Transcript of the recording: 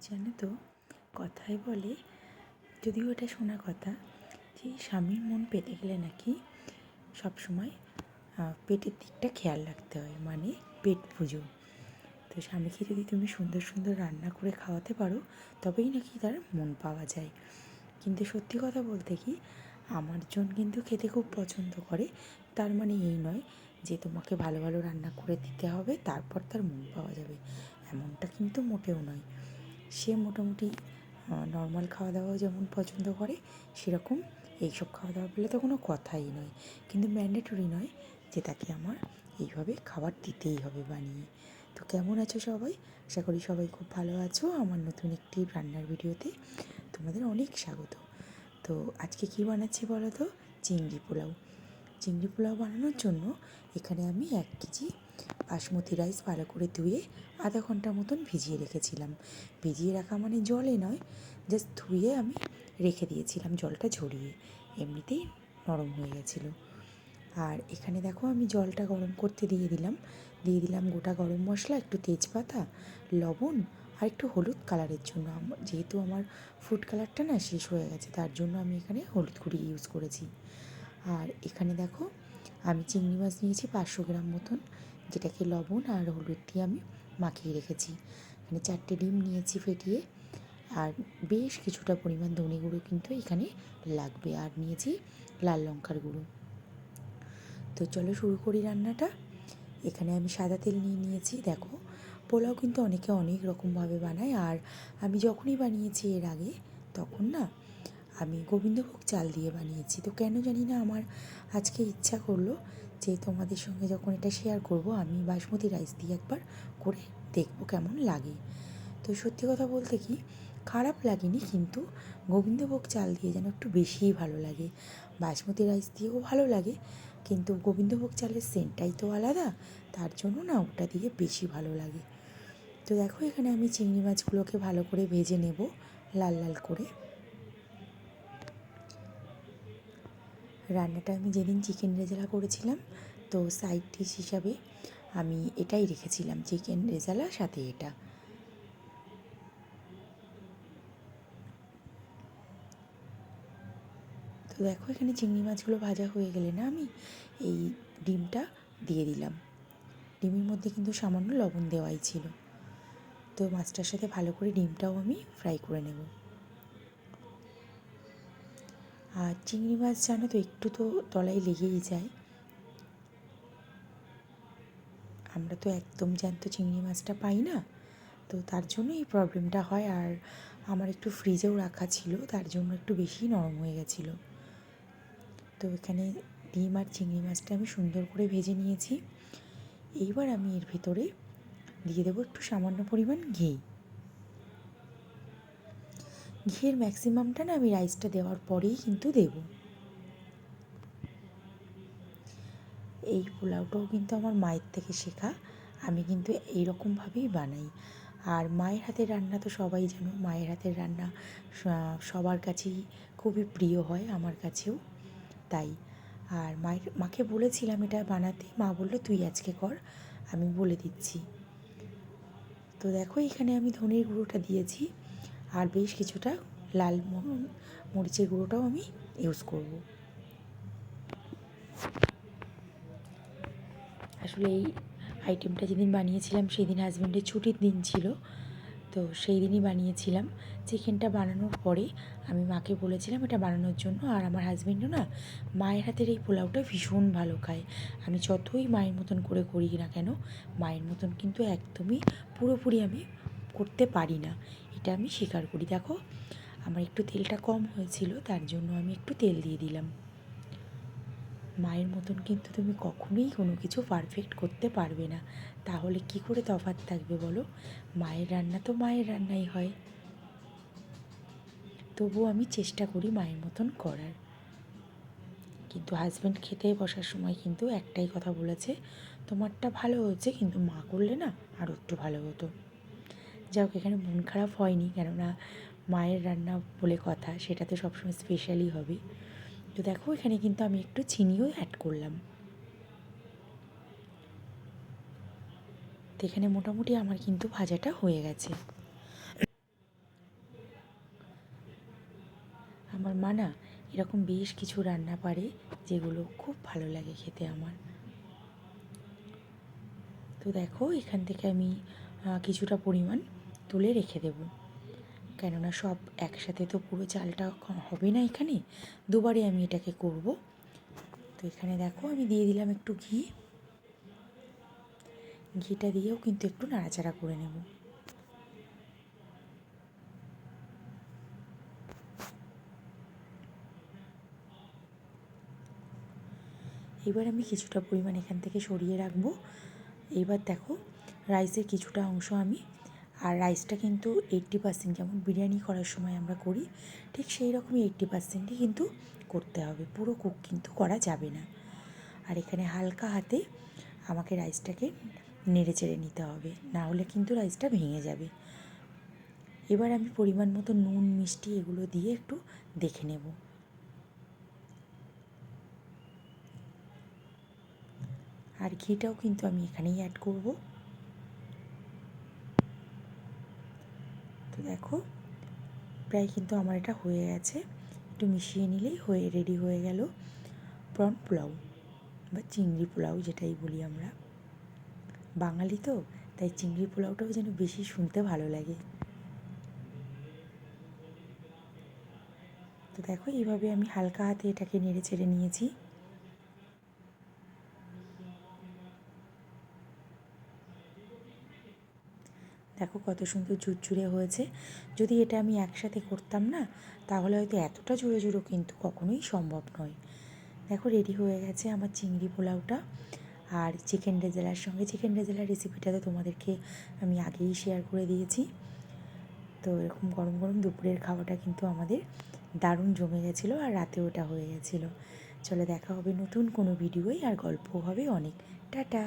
জানো তো, কথায় বলে, যদিও এটা শোনা কথা, যে স্বামীর মন পেতে গেলে নাকি সবসময় পেটের দিকটা খেয়াল রাখতে হয়, মানে পেট পুজো। তো স্বামীকে যদি তুমি সুন্দর সুন্দর রান্না করে খাওয়াতে পারো, তবেই নাকি তার মন পাওয়া যায়। কিন্তু সত্যি কথা বলতে কি, আমার জন কিন্তু খেতে খুব পছন্দ করে, তার মানে এই নয় যে তোমাকে ভালো ভালো রান্না করে দিতে হবে তারপর তার মন পাওয়া যাবে, এমনটা কিন্তু মোটেও নয়। সে মোটামুটি নর্মাল খাওয়া দাওয়া যেমন পছন্দ করে, সেরকম এইসব খাওয়া দাওয়া পেলে তো কোনো কথাই নয়। কিন্তু ম্যান্ডেটরি নয় যে তাকে আমার এইভাবে খাবার দিতেই হবে বানিয়ে। তো কেমন আছো সবাই? আশা করি সবাই খুব ভালো আছো। আমার নতুন একটি রান্নার ভিডিওতে তোমাদের অনেক স্বাগত। তো আজকে কী বানাচ্ছি বলো তো? চিংড়ি পোলাও। চিংড়ি পোলাও বানানোর জন্য এখানে আমি 1 কেজি বাসমতি রাইস ভালো করে ধুয়ে আধা ঘন্টা মতন ভিজিয়ে রেখেছিলাম। ভিজিয়ে রাখা মানে জলে নয়, জাস্ট ধুয়ে আমি রেখে দিয়েছিলাম জলটা ঝরিয়ে, এমনিতেই নরম হয়ে গেছিলো। আর এখানে দেখো আমি জলটা গরম করতে দিয়ে দিলাম গোটা গরম মশলা, একটু তেজপাতা, লবণ আর একটু হলুদ কালারের জন্য। যেহেতু আমার ফুড কালারটা না শেষ হয়ে গেছে, তার জন্য আমি এখানে হলুদ গুঁড়ি ইউজ করেছি। আর এখানে দেখো আমি চিংড়ি মাছ নিয়েছি 500 গ্রাম মতন, যেটাকে লবণ আর হলুদ দিয়ে আমি মাখিয়ে রেখেছি। এখানে 4টে ডিম নিয়েছি ফেটিয়ে, আর বেশ কিছুটা পরিমাণ ধনে গুঁড়ো কিন্তু এখানে লাগবে, আর নিয়েছি লাল লঙ্কার গুঁড়ো। তো চলো শুরু করি রান্নাটা। এখানে আমি সাদা তেল নিয়েছি। দেখো, পোলাও কিন্তু অনেকে অনেক রকমভাবে বানায়, আর আমি যখনই বানিয়েছি এর আগে, তখন না আমি গোবিন্দভোগ চাল দিয়ে বানিয়েছি। তো কেন জানি না আমার আজকে ইচ্ছা করলো যে তোমাদের সঙ্গে যখন এটা শেয়ার করব, আমি বাসমতি রাইস দিয়ে একবার করে দেখবো কেমন লাগে। তো সত্যি কথা বলতে কি, খারাপ লাগেনি, কিন্তু গোবিন্দভোগ চাল দিয়ে যেন একটু বেশিই ভালো লাগে। বাসমতি রাইস দিয়েও ভালো লাগে, কিন্তু গোবিন্দভোগ চালের সেন্টটাই তো আলাদা, তার জন্য না ওটা দিয়ে বেশি ভালো লাগে। তো দেখো, এখানে আমি চিংড়ি মাছগুলোকে ভালো করে ভেজে নেব লাল লাল করে। রান্নাটা আমি যেদিন চিকেন রেজালা করেছিলাম, তো সাইড ডিশ হিসাবে আমি এটাই রেখেছিলাম, চিকেন রেজালা সাথে এটা। তো দেখো, এখানে চিংড়ি মাছগুলো ভাজা হয়ে গেলে না আমি এই ডিমটা দিয়ে দিলাম। ডিমের মধ্যে কিন্তু সামান্য লবণ দেওয়াই ছিল। তো মাছটার সাথে ভালো করে ডিমটাও আমি ফ্রাই করে নেব। আর চিংড়ি মাছ জানো তো, একটু তো তলায় লেগেই যায়। আমরা তো একদম জ্যান্ত চিংড়ি মাছটা পাই না, তো তার জন্য এই প্রবলেমটা হয়। আর আমার একটু ফ্রিজেও রাখা ছিল, তার জন্য একটু বেশি নরম হয়ে গেছিলো। তো এখানে ডিম আর চিংড়ি মাছটা আমি সুন্দর করে ভেজে নিয়েছি। এইবার আমি এর ভেতরে দিয়ে দেবো একটু সামান্য পরিমাণ ঘি। ঘিয়ের ম্যাক্সিমামটা না আমি রাইসটা দেওয়ার পরেই কিন্তু দেব। এই পোলাওটাও কিন্তু আমার মায়ের থেকে শেখা, আমি কিন্তু এইরকমভাবেই বানাই। আর মায়ের হাতের রান্না তো সবাই জানো, মায়ের হাতের রান্না সবার কাছেই খুবই প্রিয় হয়, আমার কাছেও তাই। আর মাকে বলেছিলাম এটা বানাতে, মা বললো তুই আজকে কর, আমি বলে দিচ্ছি। তো দেখো, এখানে আমি ধনের গুঁড়োটা দিয়েছি, আর বেশ কিছুটা লাল মরিচের গুঁড়োটাও আমি ইউজ করব। আসলে এই আইটেমটা যেদিন বানিয়েছিলাম সেদিন হাজব্যান্ডের ছুটির দিন ছিল, তো সেই দিনই বানিয়েছিলাম। চিকেনটা বানানোর পরে আমি মাকে বলেছিলাম এটা বানানোর জন্য। আর আমার হাজব্যান্ডও না মায়ের হাতের এই পোলাওটা ভীষণ ভালো খায়। আমি যতই মায়ের মতন করে করি না কেন, মায়ের মতন কিন্তু একদমই পুরোপুরি আমি করতে পারি না, এটা আমি স্বীকার করি। দেখো, আমার একটু তেলটা কম হয়েছিল, তার জন্য আমি একটু তেল দিয়ে দিলাম। মায়ের মতন কিন্তু তুমি কখনোই কোনো কিছু পারফেক্ট করতে পারবে না, তাহলে কি করে তফাৎ থাকবে বলো? মায়ের রান্না তো মায়ের রান্নাই হয়। তবুও আমি চেষ্টা করি মায়ের মতন করার। কিন্তু হাজব্যান্ড খেতে বসার সময় কিন্তু একটাই কথা বলেছে, তোমারটা ভালো হয়েছে, কিন্তু মা করলে না আরও একটু ভালো হতো। যাই হোক, এখানে মন খারাপ হয়নি, কেননা মায়ের রান্না বলে কথা, সেটা তো সবসময় স্পেশালই হবে। তো দেখো, এখানে কিন্তু আমি একটু চিনিও অ্যাড করলাম। তো এখানে মোটামুটি আমার কিন্তু ভাজাটা হয়ে গেছে। মা না এরকম বেশ কিছু রান্না পারে যেগুলো খুব ভালো লাগে খেতে আমার। তো দেখো এখান থেকে আমি কিছুটা পরিমাণ তুলে রেখে দেব, কেননা সব একসাথে তো পুরো চালটা হবে না, এখানে দুবারে আমি এটাকে করব। তো এখানে দেখো আমি দিয়ে দিলাম একটু ঘি, ঘিটা দিয়েও কিন্তু একটু নাড়াচাড়া করে নেব। এবার আমি কিছুটা পরিমাণ এখান থেকে সরিয়ে রাখবো। এবার দেখো রাইসের কিছুটা অংশ আমি, আর রাইসটা কিন্তু 80%, যেমন বিরিয়ানি করার সময় আমরা করি ঠিক সেই রকমই 80%ই কিন্তু করতে হবে, পুরো কুক কিন্তু করা যাবে না। আর এখানে হালকা হাতে আমাকে রাইসটাকে নেড়ে চেড়ে নিতে হবে, না হলে কিন্তু রাইসটা ভেঙে যাবে। এবার আমি পরিমাণ মতো নুন মিষ্টি এগুলো দিয়ে একটু দেখে নেব। আর ঘিটাও কিন্তু আমি এখানেই অ্যাড করব। তো দেখো প্রায় কিন্তু আমার এটা হয়ে গেছে, একটু মিশিয়ে নিলেই রেডি হয়ে গেল প্রন পোলাও বা চিংড়ি পোলাও, যেটাই বলি আমরা। বাঙালি তো, তাই চিংড়ি পোলাওটাও যেন বেশি শুনতে ভালো লাগে। তো দেখো এইভাবে আমি হালকা হাতে এটাকে নেড়ে চেড়ে নিয়েছি। দেখো কত সুন্দর ঝুরঝুরে হয়েছে। যদি এটা আমি একসাথে করতাম না, তাহলে হয়তো এতটা জোরে জোরে কিন্তু কখনোই সম্ভব নয়। দেখো রেডি হয়ে গেছে আমার চিংড়ি পোলাওটা। আর চিকেন রেজালার সঙ্গে, চিকেন রেজালার রেসিপিটা তো তোমাদেরকে আমি আগেই শেয়ার করে দিয়েছি। তো এরকম গরম গরম দুপুরের খাওয়াটা কিন্তু আমাদের দারুণ জমে গেছিলো, আর রাতে ওটা হয়ে গেছিলো। চলো দেখা হবে নতুন কোনো ভিডিওয়, আর গল্প হবে অনেক। টাটা।